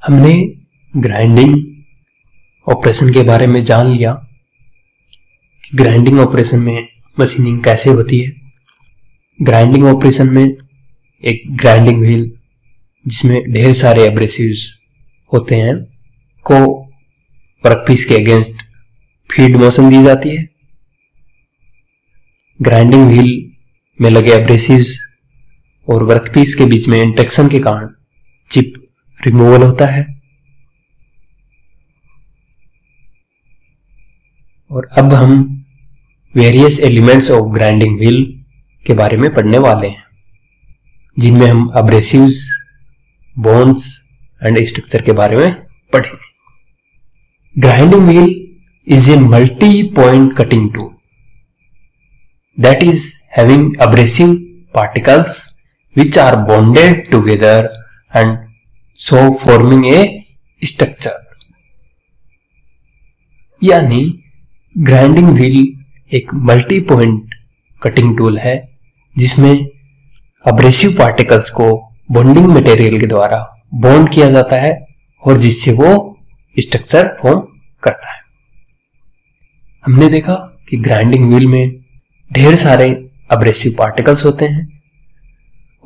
हमने grinding operation के बारे में जान लिया कि ग्राइंडिंग ऑपरेशन में मशीनिंग कैसे होती है। ग्राइंडिंग ऑपरेशन में एक ग्राइंडिंग व्हील जिसमें ढेर सारे एब्रेसिव्स होते हैं को वर्कपीस के अगेंस्ट फीड मोशन दी जाती है। ग्राइंडिंग व्हील में लगे एब्रेसिव्स और वर्कपीस के बीच में इंटरेक्शन के कारण चिप रिमूवल होता है। और अब हम various elements of grinding wheel के बारे में पढ़ने वाले हैं, जिनमें हम एब्रेसिव्स, बॉन्ड्स एंड स्ट्रक्चर के बारे में पढ़ेंगे। Grinding wheel is a multi-point cutting tool that is having abrasive particles which are bonded together and so forming a structure। यानी ग्राइंडिंग व्हील एक मल्टी पॉइंट कटिंग टूल है जिसमें abrasive particles को bonding material के द्वारा bond किया जाता है और जिससे वो स्ट्रक्चर फॉर्म करता है। हमने देखा कि ग्राइंडिंग व्हील में ढेर सारे अब्रेसिव पार्टिकल्स होते हैं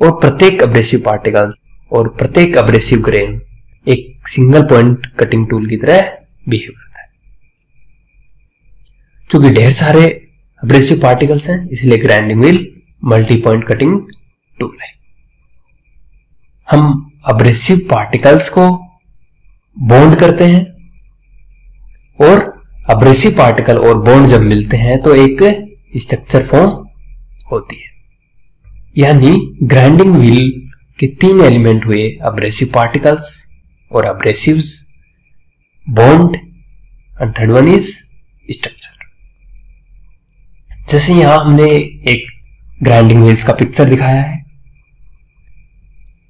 और प्रत्येक अब्रेसिव पार्टिकल और प्रत्येक अब्रेसिव ग्रेन एक सिंगल पॉइंट कटिंग टूल की तरह बिहेव करता है। क्योंकि ढेर सारे अब्रेसिव पार्टिकल्स हैं इसलिए grinding wheel multi point cutting tool है। हम अब्रेसिव पार्टिकल्स को बॉन्ड करते हैं और अब्रेसिव पार्टिकल और बॉन्ड जब मिलते हैं तो एक स्ट्रक्चर फॉर्म होती है। यानी ग्राइंडिंग व्हील के तीन एलिमेंट हुए अब्रेसिव पार्टिकल्स और abrasives, bond and third one is structure. जैसे यहां हमने एक ग्राइंडिंग व्हील्स का पिक्चर दिखाया है।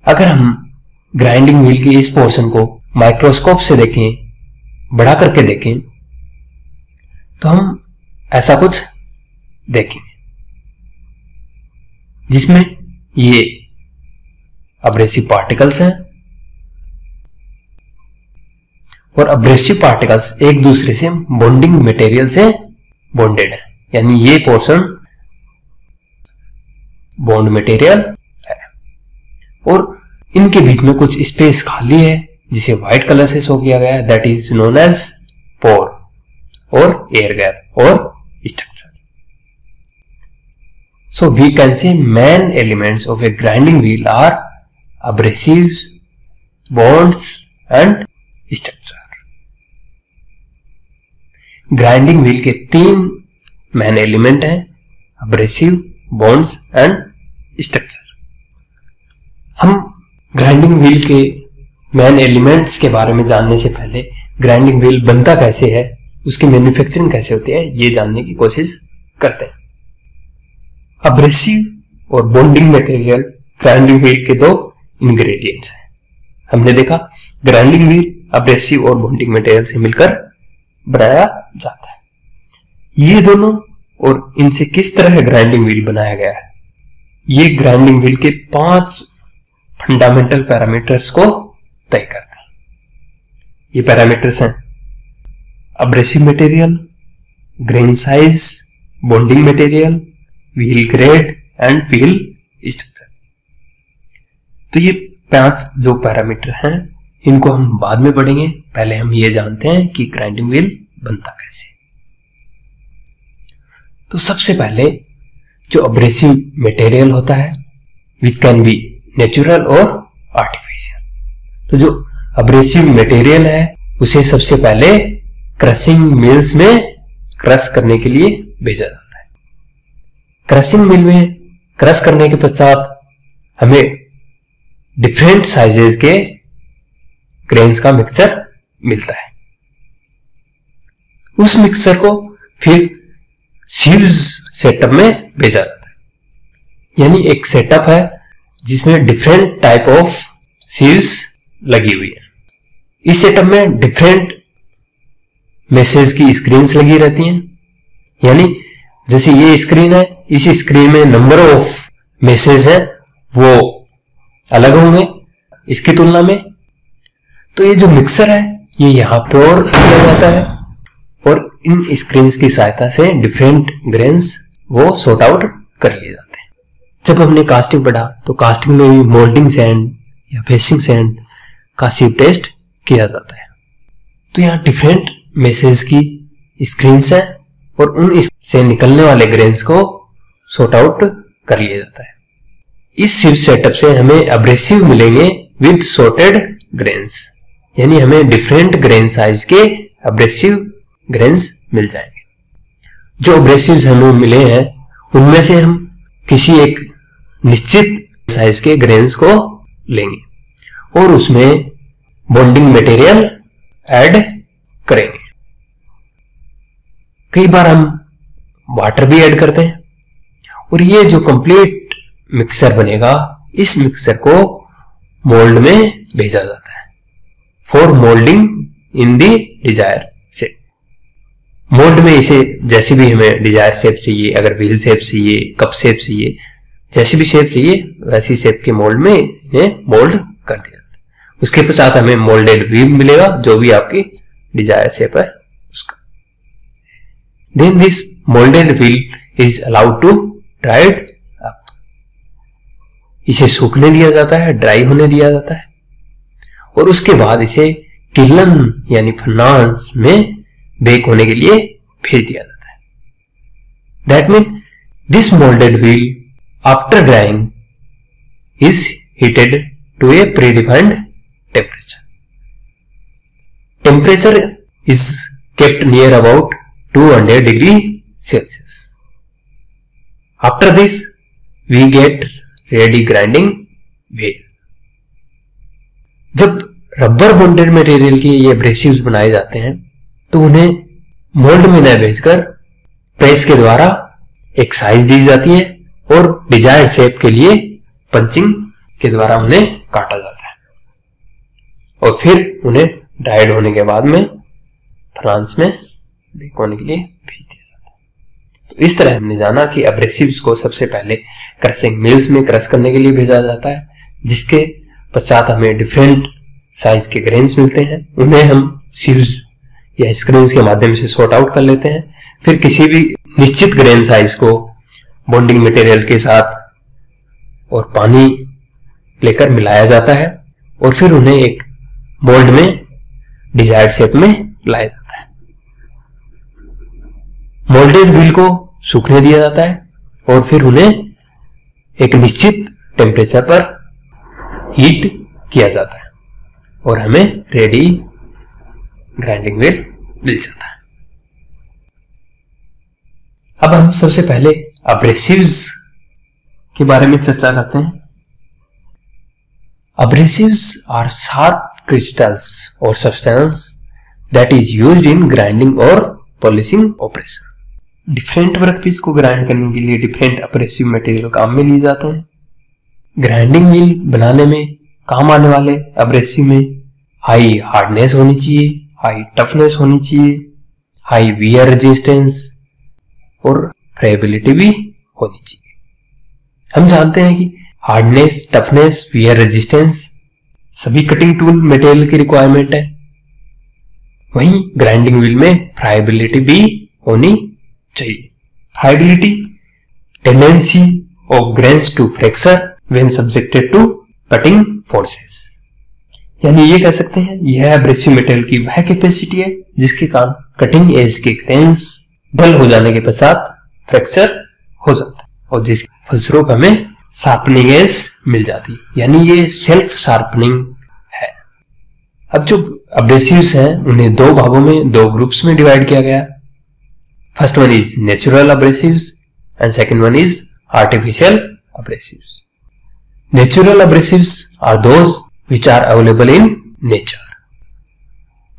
अगर हम ग्राइंडिंग व्हील के इस पोर्शन को माइक्रोस्कोप से देखें, बड़ा करके देखें, तो हम ऐसा कुछ देखेंगे जिसमें ये अब्रेसिव पार्टिकल्स हैं और अब्रेसिव पार्टिकल्स एक दूसरे से बॉन्डिंग मटेरियल से बॉन्डेड है। यानी ये पोर्शन बॉन्ड मटेरियल है और इनके बीच में कुछ स्पेस खाली है जिसे व्हाइट कलर से शो किया गया है, that is known as pore or air gap or structure। So we can say main elements of a grinding wheel are abrasives, bonds and structure। Grinding wheel के तीन main element हैं, abrasive, bonds and structure। हम grinding wheel के main elements के बारे में जानने से पहले ग्राइंडिंग व्हील बनता कैसे है, उसकी मैन्युफैक्चरिंग कैसे होती है, ये जानने की कोशिश करते हैं। अब्रेसिव और बॉन्डिंग मटेरियल ग्राइंडिंग व्हील के दो इंग्रेडिएंट्स हैं। हमने देखा ग्राइंडिंग व्हील अब्रेसिव और बॉन्डिंग मटेरियल से मिलकर बनाया जाता है। ये दोनों और इनसे किस तरह ग्राइंडिंग व्हील बनाया गया है, ये ग्राइंडिंग व्हील के 5 फंडामेंटल पैरामीटर्स को तय करता है। ये पैरामीटर्स हैं abrasive material, grain size, bonding material, wheel grade and wheel structure। तो ये 5 जो पैरामीटर हैं इनको हम बाद में पढ़ेंगे। पहले हम ये जानते हैं कि ग्राइंडिंग व्हील बनता कैसे। तो सबसे पहले जो अब्रेसिव मटेरियल होता है विच कैन बी नेचुरल और आर्टिफिशियल, तो जो अब्रेसिव मटेरियल है उसे सबसे पहले क्रशिंग मिल्स में क्रश करने के लिए भेजा जाता है। क्रशिंग मिल में क्रश करने के पश्चात हमें डिफरेंट साइजेस के ग्रेन्स का मिक्सचर मिलता है। उस मिक्सचर को फिर सीव्स सेटअप में भेजा जाता है। यानी एक सेटअप है जिसमें डिफरेंट टाइप ऑफ सीव्स लगी हुई है। इस सेटअप में डिफरेंट मैसेज की स्क्रीन्स लगी रहती हैं। यानी जैसे ये स्क्रीन है, इस स्क्रीन में नंबर ऑफ मैसेज है वो अलग होंगे इसकी तुलना में। तो ये जो मिक्सर है ये यहाँ पोर किया जाता है और इन स्क्रीन्स की सहायता से डिफरेंट ग्रेन्स वो सॉर्ट आउट कर लिए जाते हैं। जब हमने कास्टिंग पढ़ा तो कास्टिंग में भी मोल्डिंग सैंड या फेसिंग सैंड का सीव टेस्ट किया जाता है। तो यहाँ डिफरेंट मैसेज की स्क्रीन्स है और उन से निकलने वाले ग्रेन्स को सॉर्ट आउट कर लिया जाता है। इस सीव सेटअप से हमें एब्रेसिव मिलेंगे विद सॉर्टेड ग्रेन्स, यानी हमें डिफरेंट ग्रेन साइज के एब्रेसिव ग्रेन्स मिल जाएंगे। जो एब्रेसिव्स हमें मिले हैं उनमें से हम किसी एक निश्चित साइज के ग्रेन्स को लेंगे और उसमें बॉन्डिंग मटेरियल ऐड करेंगे। कई बार हम वाटर भी ऐड करते हैं और ये जो कंप्लीट मिक्सर बनेगा इस मिक्सर को मोल्ड में भेजा जाता है for moulding in the desire shape. Mould में इसे जैसी भी हमें डिजायर शेप चाहिए, अगर व्हील शेप चाहिए, कप शेप चाहिए, जैसी भी शेप चाहिए वैसी शेप के मोल्ड में इन्हें मोल्ड कर दिया जाता है। उसके पश्चात हमें मोल्डेड व्हील मिलेगा जो भी आपकी डिजायर शेप है उसका। Then this moulded wheel is allowed to dried up. इसे सूखने दिया जाता है, ड्राई होने दिया जाता है और उसके बाद इसे किलन यानी फर्नास में बेक होने के लिए भेज दिया जाता है। That mean this moulded wheel after drying is heated to a predefined temperature. Temperature is kept near about 200 degree Celsius. After this, we get ready grinding wheel. जब रबर बॉन्डेड मटेरियल के ये एब्रेसिव्स बनाए जाते हैं तो उन्हें mould में न भेजकर प्रेस के द्वारा एक साइज दी जाती है और डिजायर्ड शेप के लिए पंचिंग के द्वारा उन्हें काटा जाता है और फिर उन्हें ड्राइड होने के बाद में फ्रांस में बेक होने के लिए भेज दिया जाता है। तो इस तरह हमने जाना कि एब्रेसिव्स को सबसे पहले क्रशिंग मिल्स में क्रश करने के लिए भेजा जाता है, जिसके पश्चात हमें डिफरेंट साइज के ग्रेन्स मिलते हैं, उन्हें हम सीव्स या स्क्रीन्स के माध्यम से सॉर्ट आउट कर लेते हैं। फिर किसी भी निश्चित ग्रेन साइज को बॉन्डिंग मटेरियल के साथ और पानी लेकर मिलाया जाता है और फिर उन्हें एक मोल्ड में डिजायर्ड शेप में लाया जाता है। मोल्डेड व्हील को सूखने दिया जाता है और फिर उन्हें एक निश्चित टेम्परेचर पर हीट किया जाता है और हमें रेडी ग्राइंडिंग व्हील मिल जाता है। अब हम सबसे पहले एब्रेसिव्स के बारे में चर्चा करते हैं। Abrasives are sharp crystals or substance that is used in grinding or polishing operation. Different workpiece को ग्राइंड करने के लिए डिफरेंट एब्रेसिव मटेरियल काम में लिए जाते हैं। ग्राइंडिंग व्हील बनाने में काम आने वाले एब्रेसिव में हाई हार्डनेस होनी चाहिए, हाई टफनेस होनी चाहिए, हाई वियर रेजिस्टेंस और फ्रेबिलिटी भी होनी चाहिए। हम जानते हैं कि हार्डनेस, टफनेस, वियर रेजिस्टेंस सभी कटिंग टूल मटेरियल की रिक्वायरमेंट है। वहीं ग्राइंडिंग व्हील में फ्राइबिलिटी भी होनी चाहिए। Friability tendency of grains to fracture when subjected to cutting forces, यानी ये कह सकते हैं यह एब्रेसिव मटेरियल की वह कैपेसिटी है जिसके कारण कटिंग एज के ग्रेन्स डल हो जाने के पश्चात फ्रैक्चर हो जाता है और जिसके फलस्वरूप हमें शार्पनिंग एज मिल जाती है, यानी ये सेल्फ शार्पनिंग है। अब जो एब्रेसिव्स हैं उन्हें दो भागों में, दो ग्रुप्स में डिवाइड किया गया। First one is natural abrasives and second one is artificial abrasives. Natural abrasives are those which are available in nature.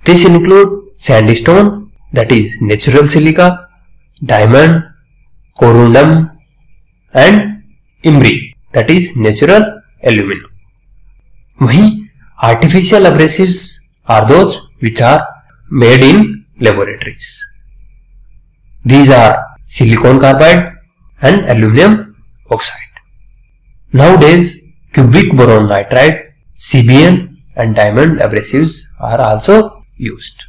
This include sandstone that is natural silica, diamond, corundum and emery that is natural aluminium. वहीं artificial abrasives are those which are made in laboratories. These are silicon carbide and aluminium oxide. Nowadays cubic boron nitride, CBN and diamond abrasives are also used.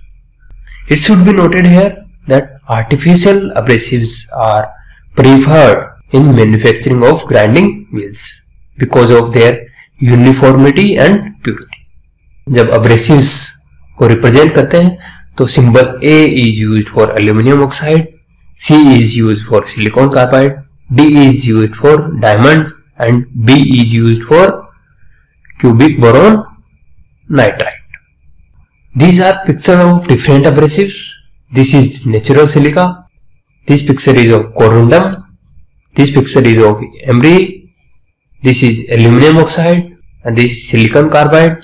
It should be noted here that artificial abrasives are preferred in manufacturing of grinding wheels because of their uniformity and purity. जब abrasives को represent करते हैं तो symbol A is used for aluminum oxide, C is used for silicon carbide, D is used for diamond and B is used for cubic boron nitride. These are pictures of different abrasives. This is natural silica. This picture is of corundum. This picture is of emery. This is aluminum oxide and this is silicon carbide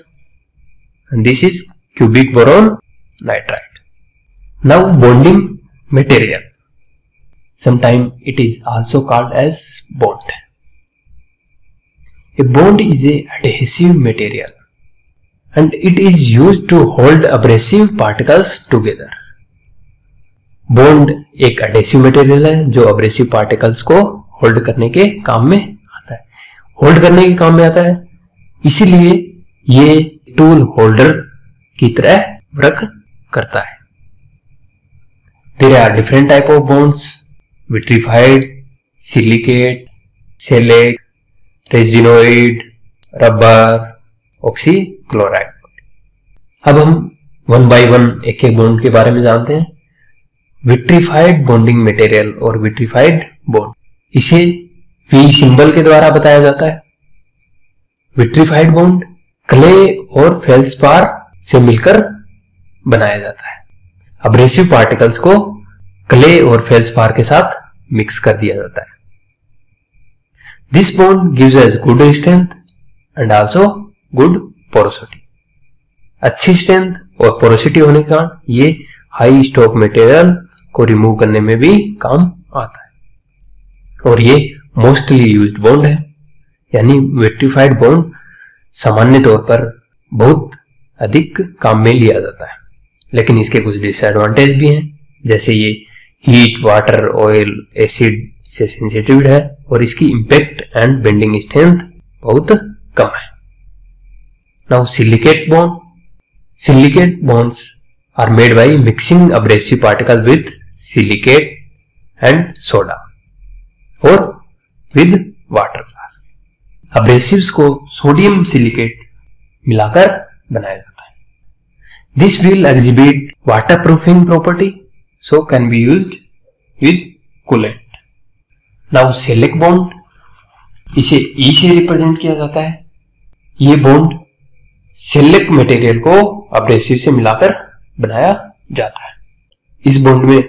and this is cubic boron nitride. Now bonding material. Sometimes it is also called as bond. A bond is a adhesive material and it is used to hold abrasive particles together. Bond एक adhesive material है जो abrasive particles को hold करने के काम में आता है, होल्ड करने के काम में आता है, इसीलिए ये टूल होल्डर की तरह वर्क करता है. There are different type of bonds: vitrified, silicate, shellac, resinoid, rubber, oxychloride. अब हम वन बाय वन एक एक बॉन्ड के बारे में जानते हैं. विट्रीफाइड बॉन्डिंग मटेरियल और विट्रीफाइड बॉन्ड, इसे V सिंबल के द्वारा बताया जाता है. विट्रीफाइड बॉन्ड क्ले और फेल्सपार से मिलकर बनाया जाता है. अब्रेसिव पार्टिकल्स को क्ले और फेल्सपार के साथ मिक्स कर दिया जाता है. This bond gives us good strength and also good porosity. अच्छी स्ट्रेंथ और पोरोसिटी होने के कारण ये हाई स्टॉक मटेरियल को रिमूव करने में भी काम आता है और ये मोस्टली यूज्ड बॉन्ड है. यानी विट्रीफाइड बॉन्ड सामान्य तौर पर बहुत अधिक काम में लिया जाता है, लेकिन इसके कुछ डिसएडवांटेज भी हैं, जैसे ये हीट, वाटर, ऑयल, एसिड से सेंसिटिव है और इसकी इंपैक्ट एंड बेंडिंग स्ट्रेंथ बहुत कम है. Now silicate bond. Silicate bonds are made by mixing abrasive particle with silicate and soda or with water glass. Abrasives को सोडियम सिलिकेट मिलाकर बनाया जाता है. This will exhibit waterproofing property, so can be used with coolant. Now shellac bond, इसे E से represent किया जाता है. ये बॉन्ड शेllac मटेरियल को अब्रेसिव से मिलाकर बनाया जाता है. इस बॉन्ड में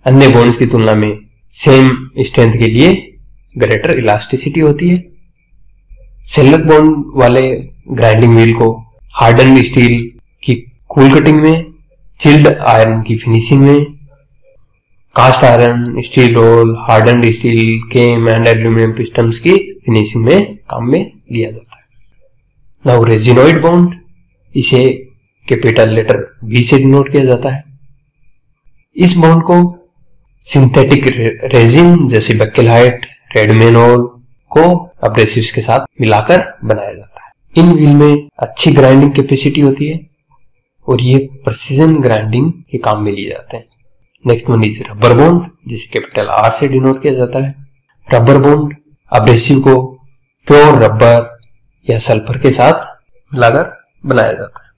अन्य बॉन्ड्स की तुलना में सेम स्ट्रेंथ के लिए ग्रेटर इलास्टिसिटी होती है. शेllac बॉन्ड वाले ग्राइंडिंग व्हील को हार्डन्ड स्टील की कूल कटिंग में, चिल्ड आयरन की फिनिशिंग में, cast iron, steel roll, hardened steel, cam and aluminium pistons की फिनिशिंग में काम में लिया जाता है. नाउ रेजिनॉइड बॉन्ड, इसे कैपिटल लेटर V से डिनोट किया जाता है. इस बॉन्ड को सिंथेटिक रेजिन जैसे बैकेलाइट, रेडमेनॉल को अब्रेसिव्स के साथ मिलाकर बनाया जाता है. इन व्हील में अच्छी ग्राइंडिंग कैपेसिटी होती है और ये प्रिसीजन ग्राइंडिंग के काम में लिए जाते हैं. Next one is rubber bond, जिसे कैपिटल R से डिनोट किया जाता है. रबर बॉन्ड अब्रेसिव को प्योर रबर या सल्फर के साथ मिलाकर बनाया जाता है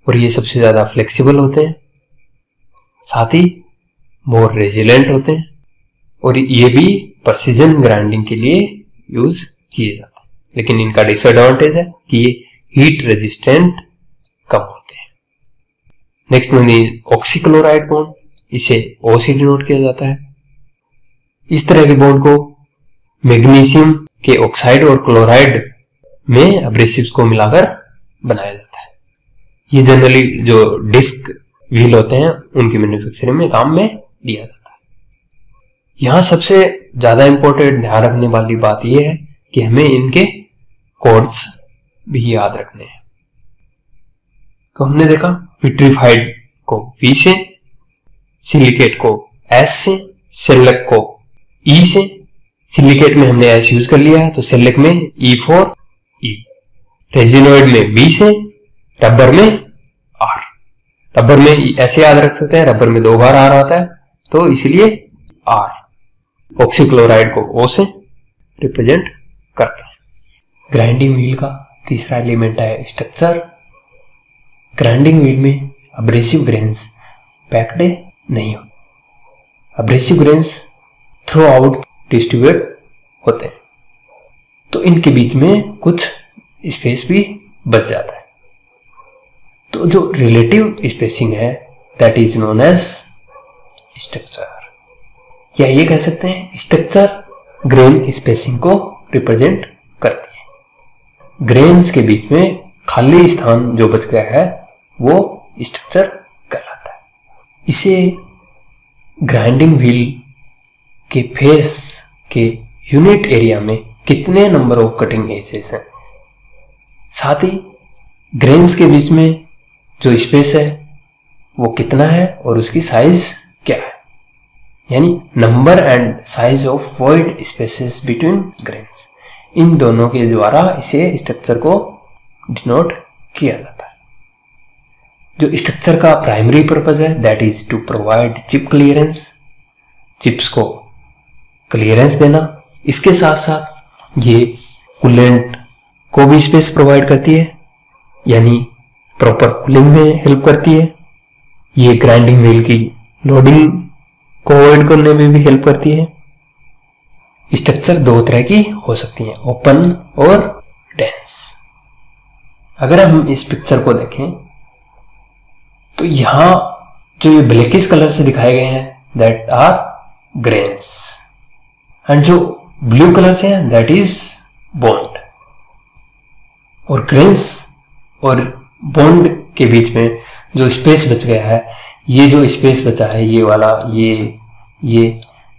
और ये सबसे ज्यादा फ्लेक्सिबल होते हैं, साथ ही मोर रेजिलेंट होते हैं और ये भी प्रिसीजन ग्राइंडिंग के लिए यूज किए जाते हैं. लेकिन इनका डिसएडवांटेज है कि ये हीट रेजिस्टेंट कम होते हैं. Next one is oxychloride bond, इसे O से डिनोट किया जाता है. इस तरह के बॉन्ड को मैग्नीशियम के ऑक्साइड और क्लोराइड में अब्रेसिव्स को मिलाकर बनाया जाता है. ये जनरली जो डिस्क व्हील होते हैं उनकी मैन्युफैक्चरिंग में काम में लिया जाता है. यहां सबसे ज्यादा इंपॉर्टेंट ध्यान रखने वाली बात यह है कि हमें इनके कोड्स भी याद रखने हैं. तो हमने देखा विट्रीफाइड को V से, सिलिकेट को S से, शेllac को E से. सिलिकेट में हमने S यूज कर लिया है तो शेllac में E4E, रेजिनॉइड में B से, रबर में आर, रबर में ऐसे याद रख सकते हैं, रबर में 2 बार आर आता है तो इसलिए आर। ऑक्सीक्लोराइड को ओ से रिप्रेजेंट करते हैं। ग्राइंडिंग व्हील का तीसरा एलिमेंट है स्ट्रक्चर। ग्राइंडिंग व्हील में अब्रेसिव ग्रेन्स पैक्ड नहीं होते, abrasive grains through out distribute होते हैं, तो इनके बीच में कुछ स्पेस भी बच जाता है। तो जो रिलेटिव स्पेसिंग है that is known as structure, या ये कह सकते हैं स्ट्रक्चर ग्रेन स्पेसिंग को रिप्रेजेंट करती है। ग्रेन्स के बीच में खाली स्थान जो बच गया है वो स्ट्रक्चर कहलाता है। इसे ग्राइंडिंग व्हील के फेस के यूनिट एरिया में कितने नंबर ऑफ कटिंग एजेस हैं, साथ ही ग्रेन्स के बीच में जो स्पेस है वो कितना है और उसकी साइज क्या है, यानी number and size of void spaces between grains, इन दोनों के द्वारा इसे स्ट्रक्चर को डिनोट किया जाता है। जो स्ट्रक्चर का प्राइमरी पर्पज है that is to provide chip clearance, chips को क्लियरेंस देना। इसके साथ साथ ये कूलेंट को भी स्पेस प्रोवाइड करती है, यानी प्रॉपर कूलिंग में हेल्प करती है। ये ग्राइंडिंग व्हील की लोडिंग को अवॉइड करने में भी हेल्प करती है। स्ट्रक्चर 2 तरह की हो सकती हैं, ओपन और डेंस। अगर हम इस पिक्चर को देखें तो यहां जो ये ब्लैकिश कलर से दिखाए गए हैं दैट आर ग्रेन्स, एंड जो ब्लू कलर से है दैट इज बॉन्ड। और ग्रेन्स और बॉन्ड के बीच में जो स्पेस बच गया है, ये जो स्पेस बचा है ये वाला, ये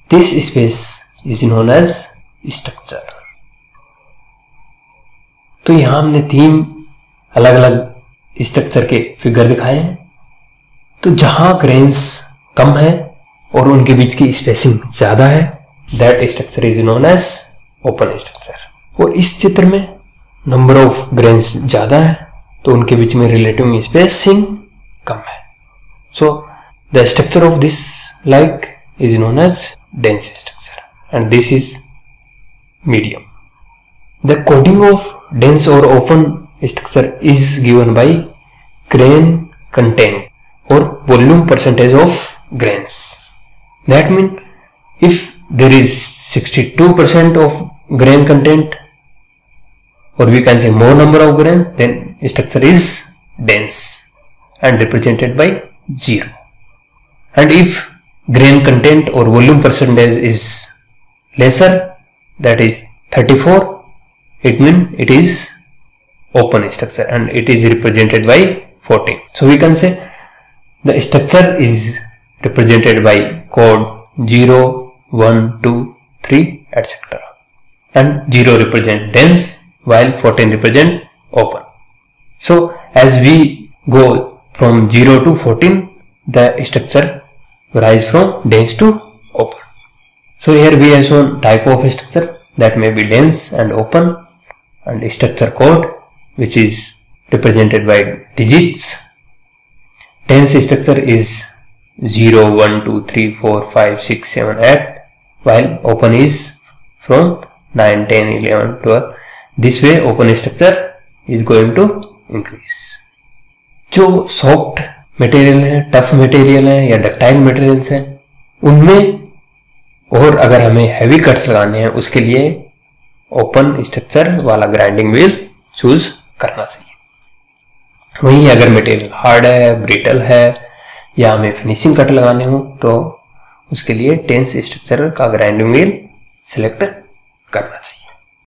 this space is known as structure. तो यहां हमने 3 अलग अलग स्ट्रक्चर के फिगर दिखाए हैं। तो जहां ग्रेन्स कम है और उनके बीच की स्पेसिंग ज्यादा है that structure is known as open structure. और इस चित्र में नंबर ऑफ ग्रेन्स ज्यादा है तो उनके बीच में रिलेटिव स्पेसिंग कम है, so the structure of this like is known as dense structure and this is medium. The coding of dense और open structure is given by grain content or volume percentage of grains. That means if there is 62% of grain content, or we can say more number of grain, then structure is dense and represented by 0. And if grain content or volume percentage is lesser, that is 34, it means it is open structure and it is represented by 14. So we can say the structure is represented by code 0, 1, 2, 3, etc. And 0 represent dense while 14 represent open. So as we go from 0 to 14, the structure rise from dense to open. So here we have shown type of structure that may be dense and open, and structure code which is represented by digits. Dense structure is 0, 1, 2, 3, 4, 5, 6, 7, 8, while open is from 9, 10, 11, 12. This way open structure is going to increase. जो soft material है, tough material है या ductile materials हैं, उनमें और अगर हमें heavy cuts लगाने हैं उसके लिए ओपन स्ट्रक्चर वाला ग्राइंडिंग व्हील चूज करना चाहिए। वहीं अगर मटेरियल हार्ड है, ब्रिटल है या हमें फिनिशिंग कट लगाने हो तो उसके लिए टेंस स्ट्रक्चर का ग्राइंडिंग व्हील सिलेक्ट करना चाहिए।